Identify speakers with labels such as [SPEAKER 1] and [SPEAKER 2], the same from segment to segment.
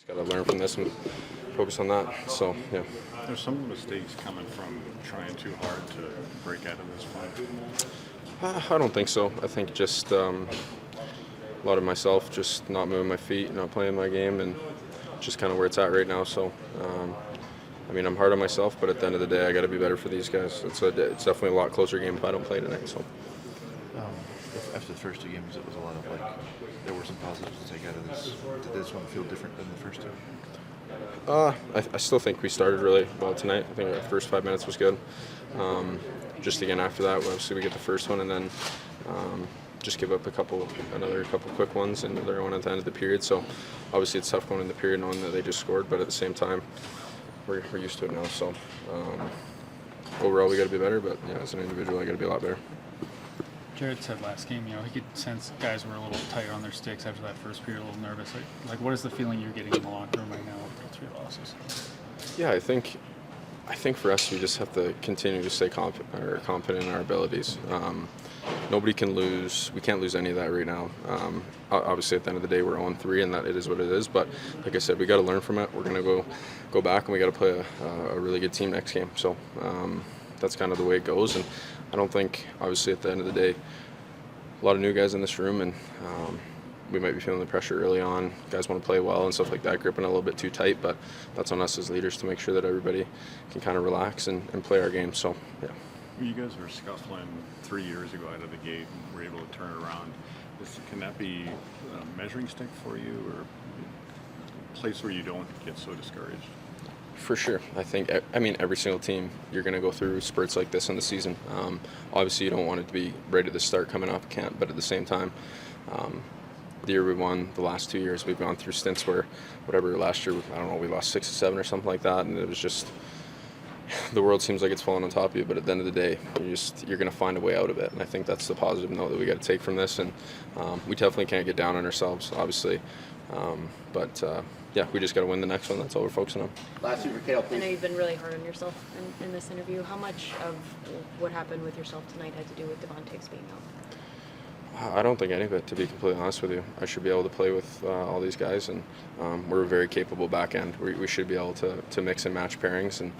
[SPEAKER 1] Just got to learn from this and focus on that. So, yeah.
[SPEAKER 2] There's some mistakes coming from trying too hard to break out of this fight.
[SPEAKER 1] I don't think so. I think just a lot of myself, just not moving my feet, not playing my game, and just kind of where it's at right now. So, I'm hard on myself, but at the end of the day, I got to be better for these guys. It's definitely a lot closer game if I don't play tonight. So.
[SPEAKER 3] After the first two games, it was a lot of there were some positives to take out of this. Did this one feel different than the first two?
[SPEAKER 1] I still think we started really well tonight. I think our first 5 minutes was good. Just again after that, obviously we get the first one and then just give up another couple quick ones and another one at the end of the period. So obviously it's tough going in the period knowing that they just scored, but at the same time we're used to it now. So overall we got to be better, but yeah, as an individual I got to be a lot better.
[SPEAKER 4] Jared said last game, he could sense guys were a little tight on their sticks after that first period, a little nervous. Like what is the feeling you're getting in the locker room right now after 3 losses?
[SPEAKER 1] Yeah, I think for us we just have to continue to stay confident in our abilities. Nobody can lose. We can't lose any of that right now. Obviously, at the end of the day, we're 0-3, and that it is what it is. But like I said, we got to learn from it. We're gonna go back, and we got to play a really good team next game. So that's kind of the way it goes. And I don't think, obviously, at the end of the day, a lot of new guys in this room, and we might be feeling the pressure early on. Guys want to play well and stuff like that, gripping a little bit too tight. But that's on us as leaders to make sure that everybody can kind of relax and play our game. So yeah.
[SPEAKER 2] You guys were scuffling 3 years ago out of the gate and were able to turn it around. Can that be a measuring stick for you, or a place where you don't get so discouraged?
[SPEAKER 1] For sure. I think, every single team, you're going to go through spurts like this in the season. Obviously, you don't want it to be right at the start coming off camp, but at the same time, the year we won, the last 2 years, we've gone through stints where, last year, I don't know, we lost 6 or 7 or something like that, and it was just, the world seems like it's falling on top of you, but at the end of the day, you're going to find a way out of it, and I think that's the positive note that we got to take from this, and we definitely can't get down on ourselves, obviously, yeah, we just got to win the next one. That's all we're focusing on.
[SPEAKER 5] Last year, Cale, please.
[SPEAKER 6] I know you've been really hard on yourself in this interview. How much of what happened with yourself tonight had to do with Devontae's being out?
[SPEAKER 1] I don't think any of it, to be completely honest with you. I should be able to play with all these guys, and we're a very capable back end. We should be able to mix and match pairings, and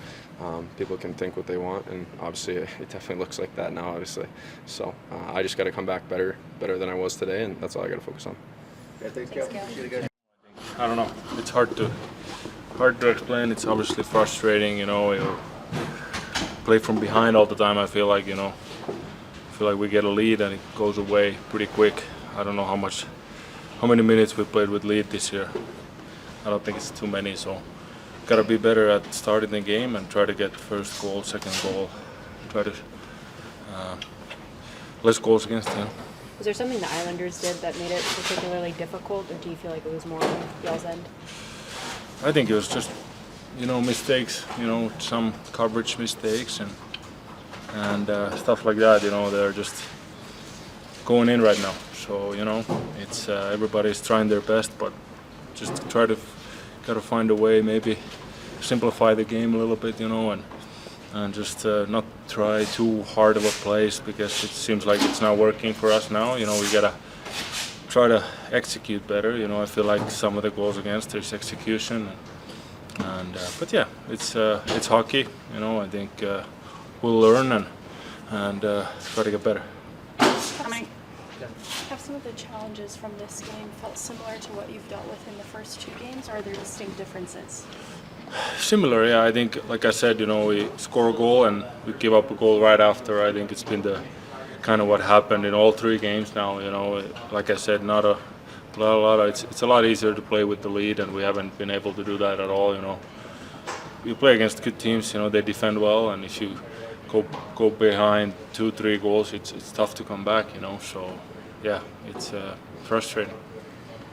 [SPEAKER 1] people can think what they want, and obviously it definitely looks like that now, obviously. So I just got to come back better than I was today, and that's all I got to focus on.
[SPEAKER 5] Yeah, thanks, Cale.
[SPEAKER 7] I don't know. It's hard to explain. It's obviously frustrating, you play from behind all the time. I feel like we get a lead and it goes away pretty quick. I don't know how many minutes we played with lead this year. I don't think it's too many, so gotta be better at starting the game and try to get first goal, second goal, try to less goals against them.
[SPEAKER 6] Was there something the Islanders did that made it particularly difficult, or do you feel like it was more on y'all's end?
[SPEAKER 7] I think it was just, mistakes, some coverage mistakes and stuff like that. They're just going in right now. So it's everybody's trying their best, but just gotta find a way, maybe simplify the game a little bit, and just not try too hard of a place, because it seems like it's not working for us now. We gotta try to execute better. I feel like some of the goals against is execution, but yeah, it's hockey. I think we'll learn and try to get better.
[SPEAKER 8] Have some of the challenges from this game felt similar to what you've dealt with in the first 2 games, or are there distinct differences?
[SPEAKER 7] Similar, yeah. I think, like I said, we score a goal and we give up a goal right after. I think it's been the kind of what happened in all 3 games now. Like I said, not a lot. It's a lot easier to play with the lead, and we haven't been able to do that at all. We play against good teams. They defend well, and if you go behind 2-3 goals, it's tough to come back. So yeah, it's frustrating.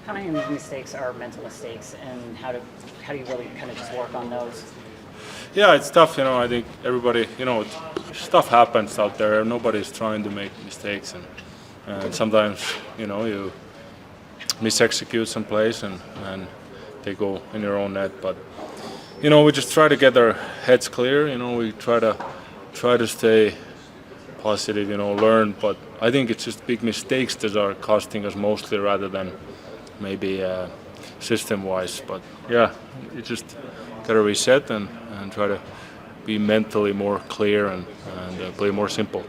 [SPEAKER 5] How many of these mistakes are mental mistakes, and how do you really kind of just work on those?
[SPEAKER 7] Yeah, it's tough. I think everybody, stuff happens out there. Nobody's trying to make mistakes, and sometimes, you mis-execute some plays and they go in your own net. But, we just try to get our heads clear. We try to stay positive, learn. But I think it's just big mistakes that are costing us mostly, rather than maybe system-wise. But yeah, you just gotta reset and try to be mentally more clear and play more simple.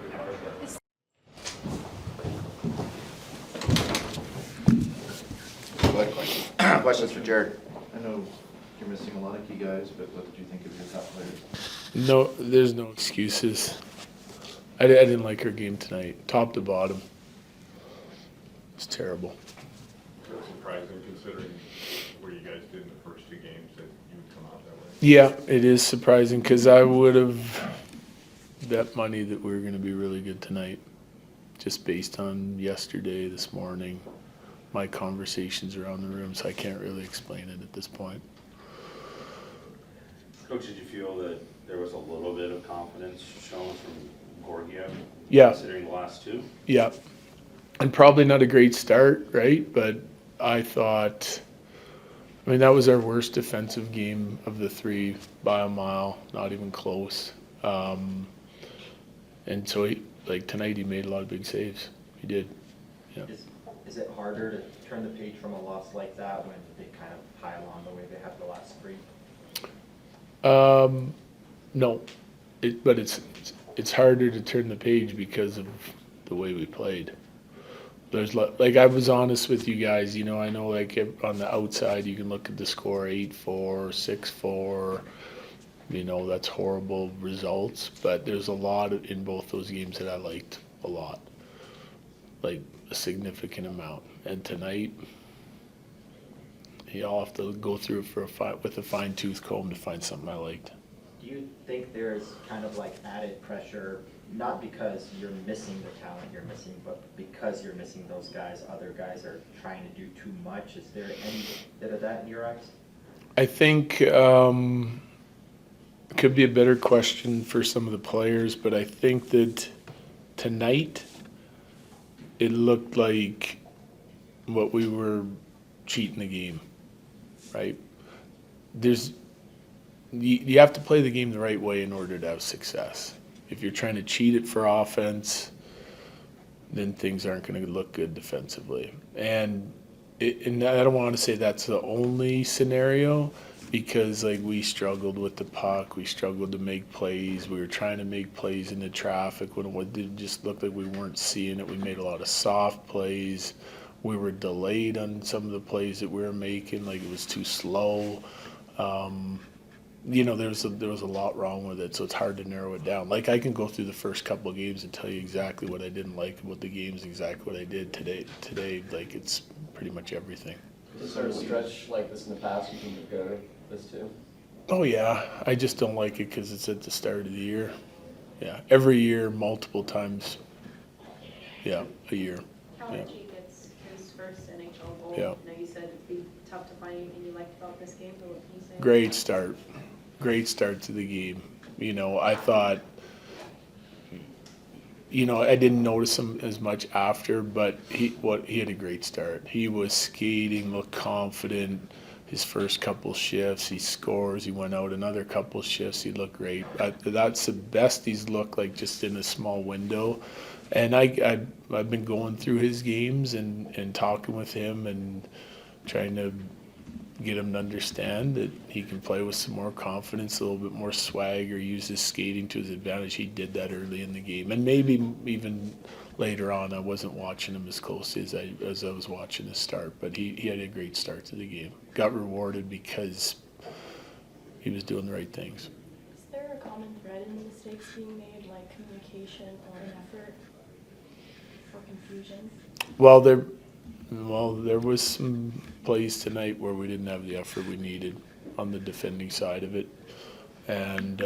[SPEAKER 3] Questions for Jared. I know you're missing a lot of key guys, but what did you think of your top players?
[SPEAKER 9] No, there's no excuses. I didn't like her game tonight, top to bottom. It's terrible.
[SPEAKER 2] Surprising considering where you guys did in the first two games that you would come out that way.
[SPEAKER 9] Yeah, it is surprising because I would have bet money that we were going to be really good tonight, just based on yesterday, this morning, my conversations around the room. So I can't really explain it at this point.
[SPEAKER 10] Coach, did you feel that there was a little bit of confidence shown from Gorgiev?
[SPEAKER 9] Yeah.
[SPEAKER 10] Considering the last two?
[SPEAKER 9] Yeah, and probably not a great start, right? But I thought, I mean, that was our worst defensive game of the three by a mile, not even close. And so, tonight, he made a lot of big saves. He did. Yeah.
[SPEAKER 11] Is it harder to turn the page from a loss like that when they kind of pile on the way they have the last three?
[SPEAKER 9] No, but it's harder to turn the page because of the way we played. There's I was honest with you guys, I know on the outside you can look at the score 8-4, 6-4, that's horrible results, but there's a lot in both those games that I liked a lot, like a significant amount. And tonight, I'll have to go through it with a fine-tooth comb to find something I liked.
[SPEAKER 11] Do you think there's kind of added pressure, not because you're missing the talent you're missing, but because you're missing those guys, other guys are trying to do too much? Is there any bit of that in your eyes?
[SPEAKER 9] I think it could be a better question for some of the players, but I think that tonight it looked like what we were cheating the game, right? You have to play the game the right way in order to have success. If you're trying to cheat it for offense, then things aren't going to look good defensively. And I don't want to say that's the only scenario, because we struggled with the puck, we struggled to make plays, we were trying to make plays into traffic when it just looked like we weren't seeing it. We made a lot of soft plays. We were delayed on some of the plays that we were making, it was too slow. There was a lot wrong with it, so it's hard to narrow it down. I can go through the first couple of games and tell you exactly what I didn't like about the games, exactly what I did today. It's pretty much everything.
[SPEAKER 12] Is there a stretch like this in the past you can compare this to?
[SPEAKER 9] Oh yeah, I just don't like it because it's at the start of the year. Yeah, every year, multiple times. Yeah, a year.
[SPEAKER 6] Cale
[SPEAKER 9] Yeah.
[SPEAKER 6] Makar gets his first NHL goal.
[SPEAKER 9] Yeah.
[SPEAKER 6] I know you said it'd be tough to find anything you liked about this game, but what can you say?
[SPEAKER 9] Great start. Great start to the game. I thought, I didn't notice him as much after, but he had a great start. He was skating, looked confident. His first couple shifts, he scores. He went out another couple shifts. He looked great. That's the best he's looked like just in a small window. And I've been going through his games and talking with him and trying to get him to understand that he can play with some more confidence, a little bit more swag, or use his skating to his advantage. He did that early in the game, and maybe even later on. I wasn't watching him as closely as I was watching the start, but he had a great start to the game. Got rewarded because he was doing the right things.
[SPEAKER 8] Is there a common thread in the mistakes being made, like communication or an effort for confusion?
[SPEAKER 9] Well, there was some plays tonight where we didn't have the effort we needed on the defending side of it. And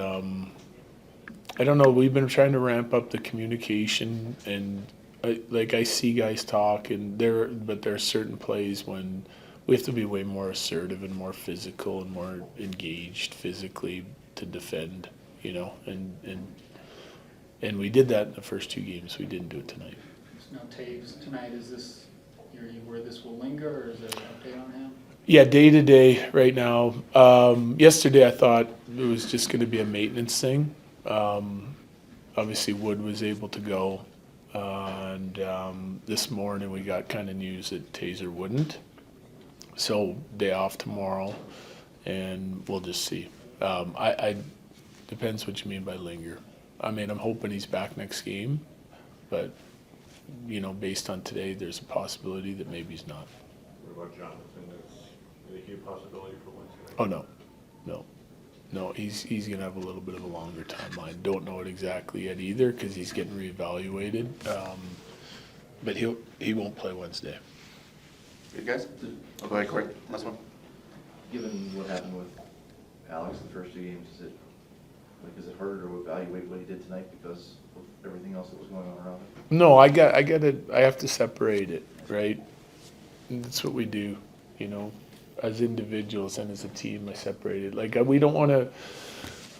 [SPEAKER 9] I don't know, we've been trying to ramp up the communication, and I see guys talk, but there are certain plays when we have to be way more assertive and more physical and more engaged physically to defend, and we did that in the first two games. We didn't do it tonight.
[SPEAKER 4] Now, Taves, tonight, is this where this will linger, or is there an update on him?
[SPEAKER 9] Yeah, day to day right now. Yesterday I thought it was just going to be a maintenance thing. Obviously Wood was able to go, and this morning we got kind of news that Taser wouldn't. So day off tomorrow, and we'll just see. I depends what you mean by linger. I mean, I'm hoping he's back next game, but you know, based on today, there's a possibility that maybe he's not.
[SPEAKER 2] What about Jonathan? Is he a possibility for Wednesday?
[SPEAKER 9] Oh no, he's gonna have a little bit of a longer timeline. Don't know it exactly yet either because he's getting reevaluated. But he won't play Wednesday.
[SPEAKER 3] Good guys? Oh, go ahead, Corey. Last one.
[SPEAKER 12] Given what happened with Alex the first 2 games, is it harder to evaluate what he did tonight because of everything else that was going on around him?
[SPEAKER 9] No, I have to separate it, right? And that's what we do, you know, as individuals and as a team. I separate it. Like we don't want to,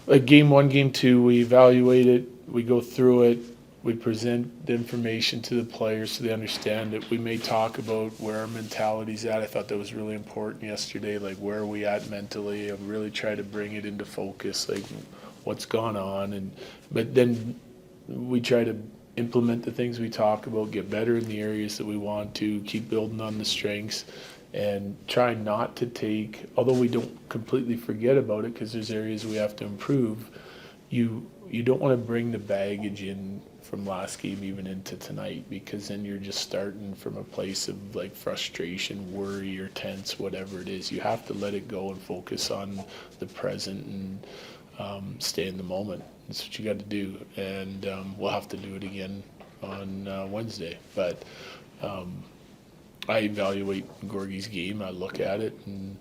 [SPEAKER 9] like game 1, game 2, we evaluate it, we go through it, we present the information to the players so they understand it. We may talk about where our mentality's at. I thought that was really important yesterday, like where are we at mentally, and really try to bring it into focus, like what's gone on, but then we try to implement the things we talk about, get better in the areas that we want to, keep building on the strengths, and try not to take, although we don't completely forget about it because there's areas we have to improve, you don't want to bring the baggage in from last game even into tonight, because then you're just starting from a place of like frustration, worry, or tense, whatever it is. You have to let it go and focus on the present and stay in the moment. That's what you got to do, and we'll have to do it again on Wednesday. But I evaluate Gorgie's game. I look at it, and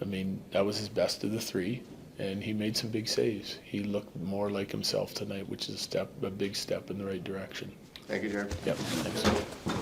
[SPEAKER 9] I mean that was his best of the 3. And he made some big saves. He looked more like himself tonight, which is a big step in the right direction.
[SPEAKER 3] Thank you, Jared.
[SPEAKER 9] Yep. Thanks.